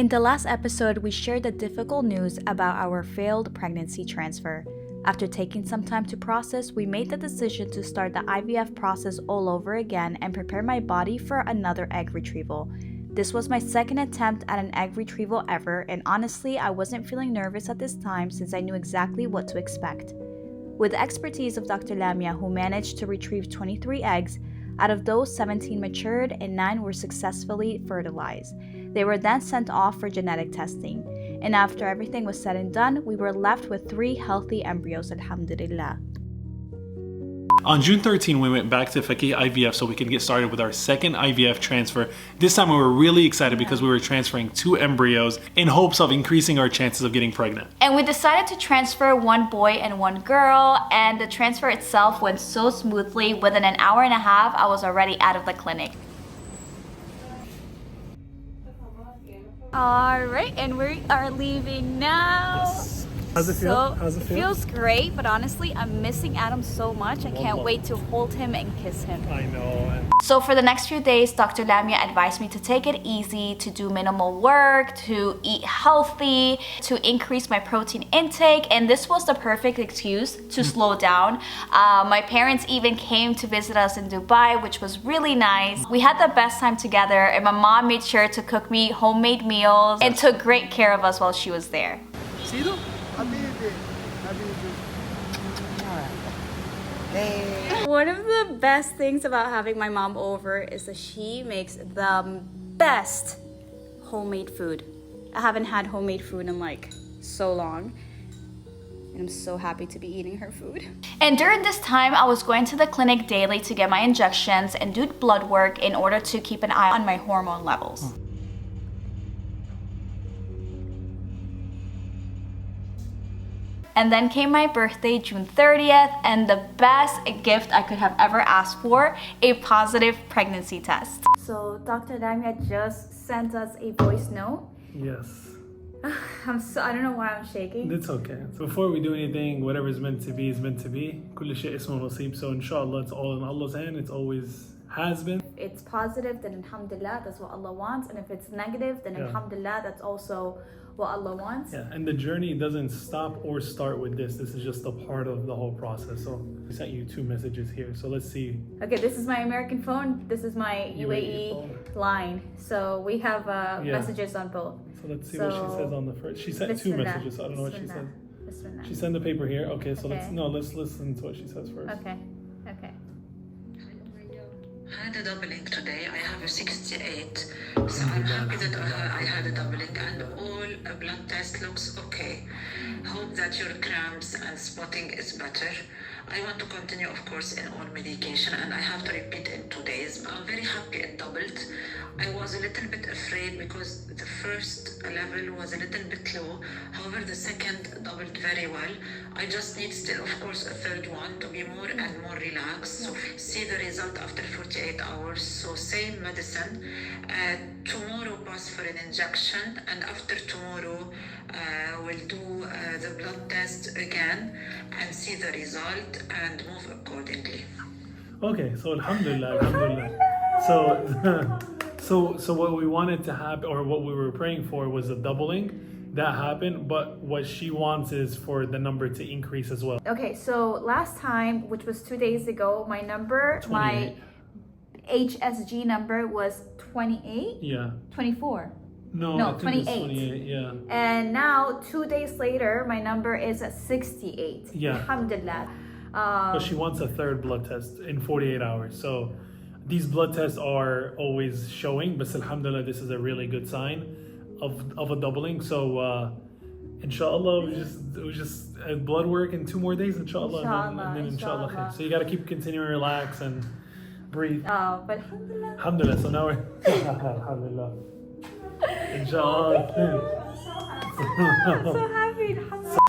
In the last episode, we shared the difficult news about our failed pregnancy transfer. After taking some time to process, we made the decision to start the IVF process all over again and prepare my body for another egg retrieval. This was my second attempt at an egg retrieval ever, and honestly, I wasn't feeling nervous at this time since I knew exactly what to expect. With the expertise of Dr. Lamia, who managed to retrieve 23 eggs, out of those, 17 matured and 9 were successfully fertilized. They were then sent off for genetic testing. And after everything was said and done, we were left with 3 healthy embryos, alhamdulillah. On June 13, we went back to Fakih IVF so we could get started with our second IVF transfer. This time we were really excited because we were transferring 2 embryos in hopes of increasing our chances of getting pregnant. And we decided to transfer 1 boy and 1 girl, and the transfer itself went so smoothly. Within an hour and a half, I was already out of the clinic. Alright, and we are leaving now. Yes. How's it feel? How's it feel? It feels great, but honestly, I'm missing Adam so much. I can't wait to hold him and kiss him. I know. So for the next few days, Dr. Lamia advised me to take it easy, to do minimal work, to eat healthy, to increase my protein intake, and this was the perfect excuse to slow down. My parents even came to visit us in Dubai, which was really nice. We had the best time together, and my mom made sure to cook me homemade meals and took great care of us while she was there. See them? One of the best things about having my mom over is that she makes the best homemade food. I haven't had homemade food in like so long, and I'm so happy to be eating her food. And during this time, I was going to the clinic daily to get my injections and do blood work in order to keep an eye on my hormone levels. And then came my birthday, June 30th, and the best gift I could have ever asked for, a positive pregnancy test. So Dr. Lamia just sent us a voice note. Yes. I don't know why I'm shaking. It's okay. So before we do anything, whatever's meant to be is meant to be. كل شيء اسمه نصيب. So inshallah, it's all in Allah's hand. It's always has been. If it's positive, then alhamdulillah, that's what Allah wants. And if it's negative, then alhamdulillah, that's also what Allah wants. Yeah, and the journey doesn't stop or start with this. This is just a part of the whole process. So I sent you 2 messages here. So let's see. Okay, this is my American phone. This is my UAE line. So we have messages on both. So let's see what she says on the first. She sent 2 messages. So I don't know what she said. She sent the paper here. Okay, so let's listen to what she says first. Okay. I had a doubling today. I have a 68, so I'm happy that I had a doubling, and all blood test looks okay. Hope that your cramps and spotting is better. I want to continue, of course, in all medication, and I have to repeat in 2 days. I'm very happy it doubled. I was a little bit afraid because the first level was a little bit low. However, the second doubled very well. I just need still, of course, a third one to be more and more relaxed. So see the result after 48 hours. So same medicine. Tomorrow pass for an injection, and after tomorrow we'll do the blood test again and see the result and move accordingly. Okay, so alhamdulillah. So what we wanted to happen, or what we were praying for, was a doubling. That happened, but what she wants is for the number to increase as well. Okay, so last time, which was 2 days ago, my number, 28. my HSG number was 28? Yeah. 24. No, 28. 28, yeah. And now, 2 days later, my number is 68. Yeah. Alhamdulillah. But she wants a third blood test in 48 hours. So these blood tests are always showing, but alhamdulillah, this is a really good sign of a doubling. So inshallah, it was just blood work in 2 more days, inshallah. And then inshallah. So you got to keep continuing to relax and breathe. But alhamdulillah. Alhamdulillah. So now we're alhamdulillah. Inshallah. I'm so happy.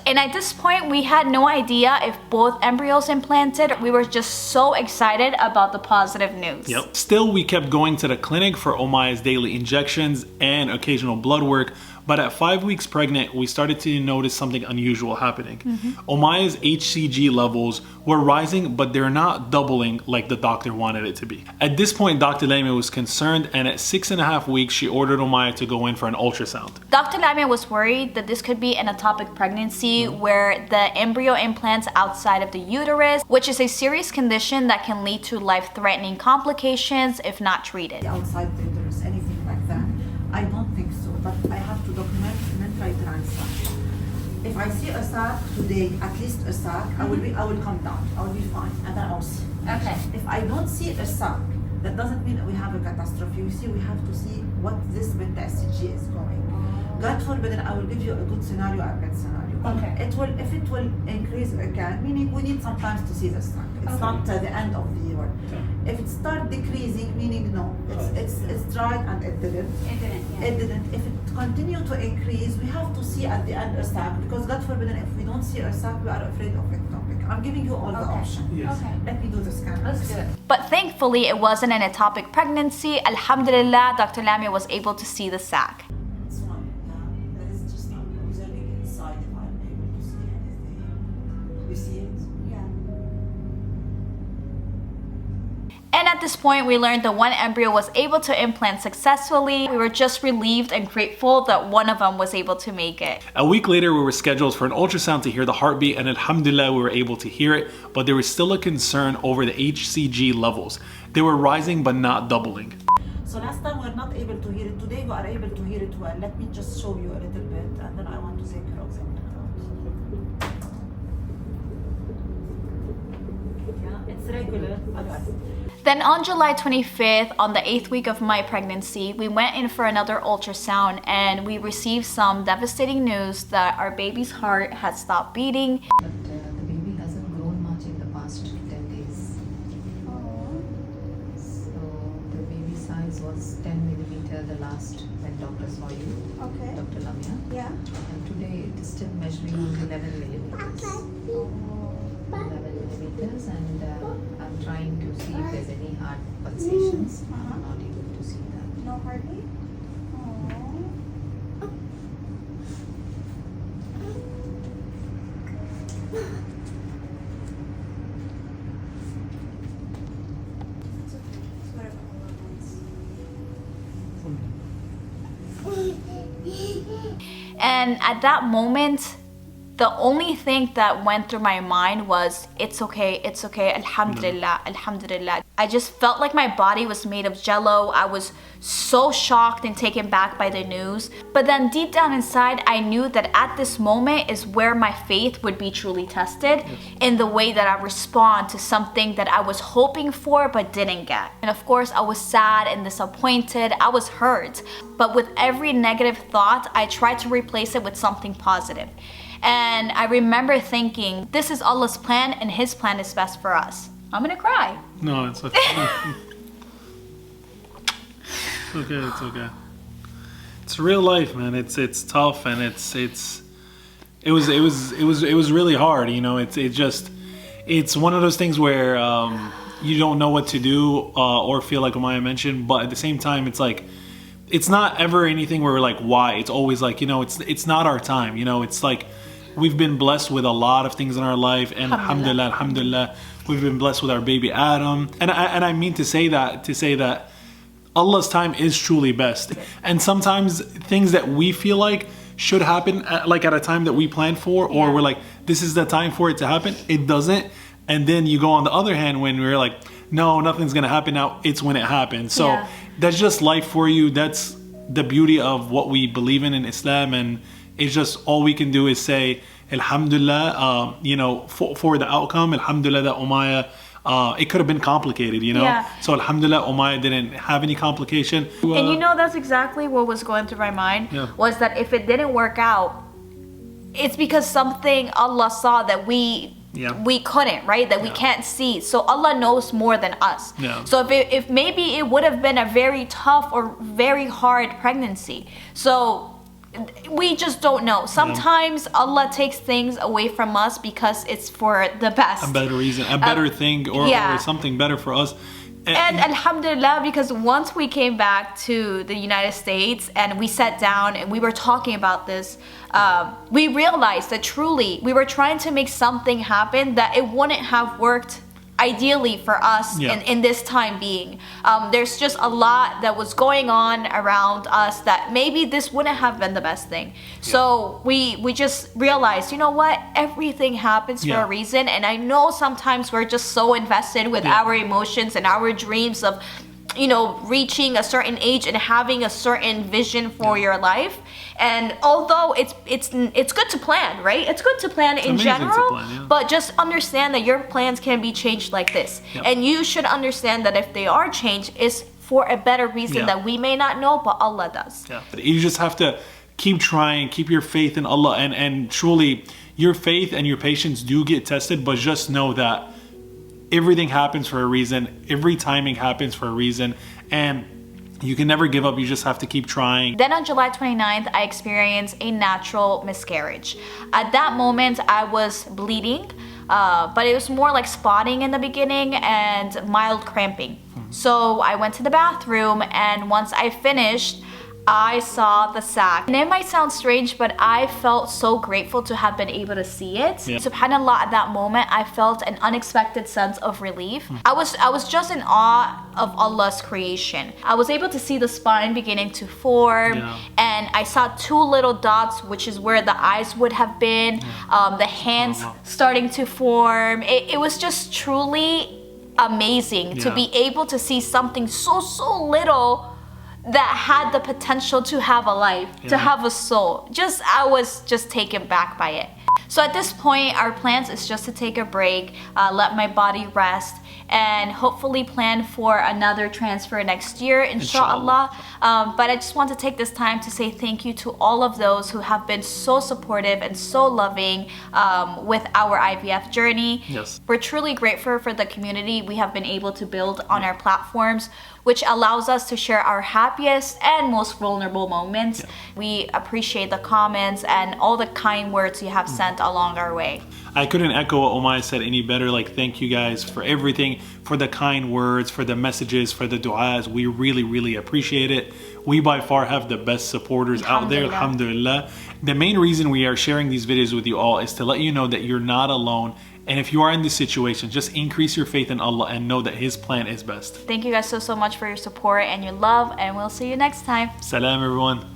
And at this point, we had no idea if both embryos implanted. We were just so excited about the positive news. Yep. Still, we kept going to the clinic for Omaya's daily injections and occasional blood work, But at 5 weeks pregnant, we started to notice something unusual happening. Omaya's HCG levels were rising, but they're not doubling like the doctor wanted it to be. At this point, Dr. Lamia was concerned, and at 6.5 weeks, she ordered Omaya to go in for an ultrasound. Dr. Lamia was worried that this could be an ectopic pregnancy where the embryo implants outside of the uterus, which is a serious condition that can lead to life-threatening complications if not treated. Outside the uterus, anything like that. I don't think so, but I have to document intrauterine sac. If I see a sac today, at least a sac, I will come down. I will be fine, and then I'll see. Okay. If I don't see a sac, that doesn't mean that we have a catastrophe. You see, we have to see what this beta SCG is going. God forbid, I will give you a good scenario, a bad scenario. Okay. If it will increase again, meaning we need some time to see the sac. It's not the end of the year. If it start decreasing, meaning no, it's tried and it didn't. It didn't. If it continue to increase, we have to see at the end a sac, because God forbid, if we don't see a sac, we are afraid of ectopic. I'm giving you all the options. Yes. Okay. Let me do the scan. Let's do it. But thankfully, it wasn't an ectopic pregnancy. Alhamdulillah, Dr. Lamia was able to see the sac. It's fine. That is just observing inside if I'm able to see anything. You see it? And at this point, we learned that one embryo was able to implant successfully. We were just relieved and grateful that one of them was able to make it. A week later, we were scheduled for an ultrasound to hear the heartbeat, and alhamdulillah, we were able to hear it, but there was still a concern over the HCG levels. They were rising but not doubling. So last time we were not able to hear it. Today we are able to hear it well. Let me just show you a little bit, and then I want to take your example out. Yeah, it's regular. Then on July 25th, on the 8th week of my pregnancy, we went in for another ultrasound and we received some devastating news that our baby's heart had stopped beating. But the baby hasn't grown much in the past 10 days. So the baby size was 10 millimeter the last when doctor saw you, Okay. Dr. Lamia. Yeah. And today it is still measuring only 11 millimeters. 11 millimeters, and I'm trying to see if there's any heart pulsations. I'm not able to see that. No heartbeat? And at that moment, the only thing that went through my mind was, it's okay, alhamdulillah, alhamdulillah. I just felt like my body was made of jello. I was so shocked and taken back by the news. But then deep down inside, I knew that at this moment is where my faith would be truly tested, in the way that I respond to something that I was hoping for but didn't get. And of course, I was sad and disappointed. I was hurt. But with every negative thought, I tried to replace it with something positive. And I remember thinking, this is Allah's plan and His plan is best for us. I'm gonna cry. No, it's okay. It's okay, it's okay. It's real life, man. It's tough, and it was really hard, you know. It's one of those things where you don't know what to do or feel like Omaya mentioned, but at the same time, it's like, it's not ever anything where we're like, why? It's always like, you know, it's not our time, you know. It's like, we've been blessed with a lot of things in our life, and alhamdulillah, we've been blessed with our baby Adam. And I mean to say that Allah's time is truly best. And sometimes things that we feel like should happen at a time that we plan for, or we're like, this is the time for it to happen, it doesn't. And then you go on the other hand when we're like, no, nothing's gonna happen now, it's when it happens. So that's just life for you. That's the beauty of what we believe in Islam, and it's just all we can do is say alhamdulillah, you know, for the outcome. Alhamdulillah that Omaya, it could have been complicated, you know. So alhamdulillah Omaya didn't have any complication. And you know, that's exactly what was going through my mind, was that if it didn't work out, it's because something Allah saw that we couldn't, right? That we can't see. So Allah knows more than us. So if maybe it would have been a very tough or very hard pregnancy. So we just don't know. Sometimes Allah takes things away from us because it's for the best. A better reason, a better thing, or something better for us. And alhamdulillah, because once we came back to the United States and we sat down and we were talking about this, we realized that truly we were trying to make something happen that it wouldn't have worked ideally for us in this time being. There's just a lot that was going on around us that maybe this wouldn't have been the best thing. So we just realized, you know what, everything happens for a reason. And I know sometimes we're just so invested with our emotions and our dreams of, you know, reaching a certain age and having a certain vision for your life. And although it's good to plan, right? It's good to plan in general, but just understand that your plans can be changed like this. And you should understand that if they are changed, it's for a better reason that we may not know, but Allah does. You just have to keep trying, keep your faith in Allah, and truly your faith and your patience do get tested, but just know that everything happens for a reason. Every timing happens for a reason, and you can never give up. You just have to keep trying. Then on July 29th, I experienced a natural miscarriage. At that moment, I was bleeding, but it was more like spotting in the beginning and mild cramping. So I went to the bathroom, and once I finished, I saw the sac. And it might sound strange, but I felt so grateful to have been able to see it. SubhanAllah, at that moment, I felt an unexpected sense of relief. I was just in awe of Allah's creation. I was able to see the spine beginning to form, and I saw 2 little dots, which is where the eyes would have been, the hands starting to form. It was just truly amazing to be able to see something so little that had the potential to have a life, to have a soul. I was just taken back by it. So at this point, our plans is just to take a break, let my body rest, and hopefully plan for another transfer next year, inshallah. But I just want to take this time to say thank you to all of those who have been so supportive and so loving with our IVF journey. We're truly grateful for the community we have been able to build on our platforms, which allows us to share our happiest and most vulnerable moments. We appreciate the comments and all the kind words you have sent along our way. I couldn't echo what Omaya said any better. Like, thank you guys for everything, for the kind words, for the messages, for the du'as. We really appreciate it. We by far have the best supporters out there, alhamdulillah. The main reason we are sharing these videos with you all is to let you know that you're not alone. And if you are in this situation, just increase your faith in Allah and know that His plan is best. Thank you guys so much for your support and your love, and we'll see you next time. Salam everyone.